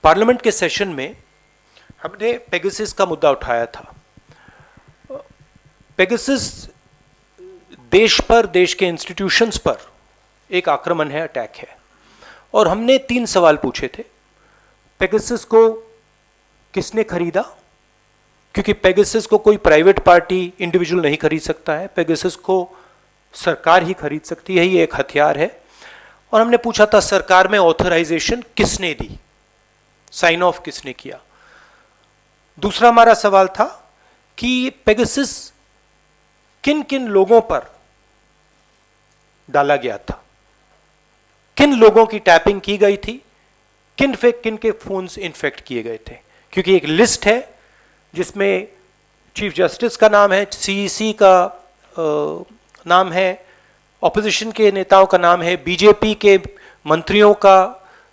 Parliament के session में हमने पेगासस का मुद्दा उठाया था। पेगासस देश पर, देश के इंस्टीट्यूशंस पर एक आक्रमण है, अटैक है, और हमने 3 सवाल पूछे थे। पेगासस को किसने खरीदा, क्योंकि पेगासस को कोई प्राइवेट पार्टी, इंडिविजुअल नहीं खरीद सकता है, पेगासस को सरकार ही खरीद सकती है, ये एक हथियार है। और हमने पूछा था सरकार में ऑथराइजेशन किसने दी, साइन ऑफ किसने किया। दूसरा हमारा सवाल था कि पेगासस किन किन लोगों पर डाला गया था, किन लोगों की टैपिंग की गई थी, किन के फोन्स इन्फेक्ट किए गए थे, क्योंकि एक लिस्ट है जिसमें चीफ जस्टिस का नाम है, सीईसी का नाम है, ऑपोजिशन के नेताओं का नाम है, बीजेपी के मंत्रियों का,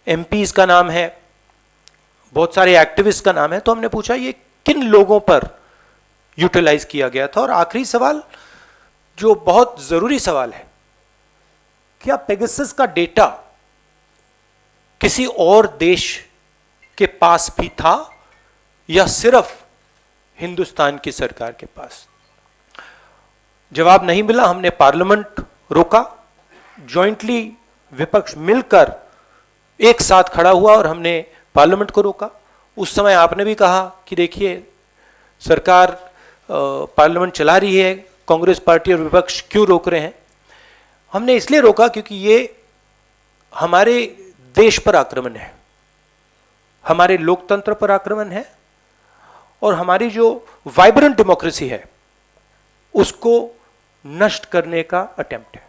एमपीज का नाम है, बहुत सारे एक्टिविस्ट का नाम है। तो हमने पूछा ये किन लोगों पर यूटिलाइज किया गया था। और आखिरी सवाल जो बहुत जरूरी सवाल है, क्या पेगासस का डेटा किसी और देश के पास भी था या सिर्फ हिंदुस्तान की सरकार के पास। जवाब नहीं मिला। हमने पार्लियामेंट रोका, जॉइंटली विपक्ष मिलकर एक साथ खड़ा हुआ और हमने पार्लियामेंट को रोका। उस समय आपने भी कहा कि देखिए सरकार पार्लियामेंट चला रही है, कांग्रेस पार्टी और विपक्ष क्यों रोक रहे हैं। हमने इसलिए रोका क्योंकि ये हमारे देश पर आक्रमण है, हमारे लोकतंत्र पर आक्रमण है, और हमारी जो वाइब्रेंट डेमोक्रेसी है उसको नष्ट करने का अटेम्प्ट है।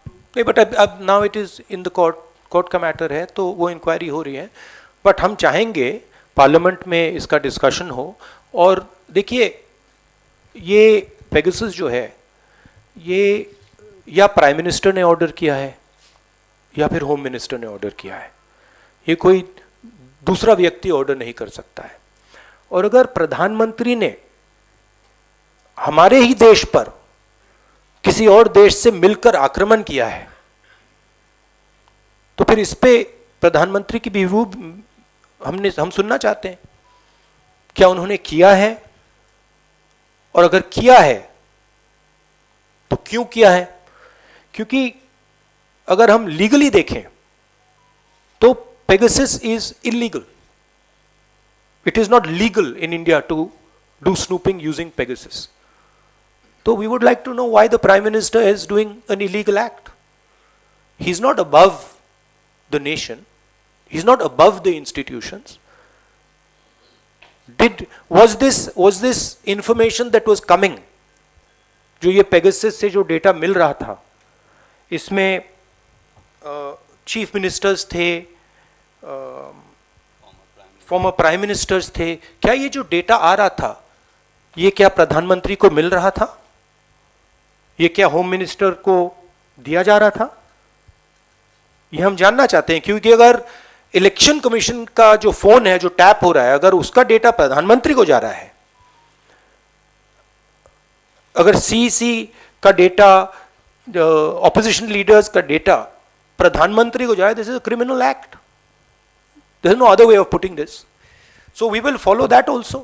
नहीं, बट अब now it is in the court का मैटर है, तो वो इंक्वायरी हो रही है। बट हम चाहेंगे पार्लियामेंट में इसका डिस्कशन हो। और देखिए ये पेगासस जो है, ये या प्राइम मिनिस्टर ने ऑर्डर किया है या फिर होम मिनिस्टर ने ऑर्डर किया है, ये कोई दूसरा व्यक्ति ऑर्डर नहीं कर सकता है। और अगर प्रधानमंत्री ने हमारे ही देश पर किसी और देश से मिलकर आक्रमण किया है, तो फिर इस पे प्रधानमंत्री की व्यू हम सुनना चाहते हैं। क्या उन्होंने किया है, और अगर किया है तो क्यों किया है। क्योंकि अगर हम लीगली देखें तो Pegasus is illegal. It is not legal in India to do snooping using Pegasus. So we would like to know why the Prime Minister is doing an illegal act. He's not above the nation. He's not above the institutions. Was this information that was coming, जो ये Pegasus से जो data मिल रहा था, इसमें chief ministers थे, former prime ministers थे, क्या ये जो डेटा आ रहा था ये क्या प्रधानमंत्री को मिल रहा था, ये क्या होम मिनिस्टर को दिया जा रहा था, ये हम जानना चाहते हैं। क्योंकि अगर इलेक्शन कमीशन का जो फोन है, जो टैप हो रहा है, अगर उसका डेटा प्रधानमंत्री को जा रहा है, अगर सीईसी का डेटा, ऑपोजिशन लीडर्स का डेटा प्रधानमंत्री को जाए, this is a criminal act. There is no other way of putting this. So we will follow that also.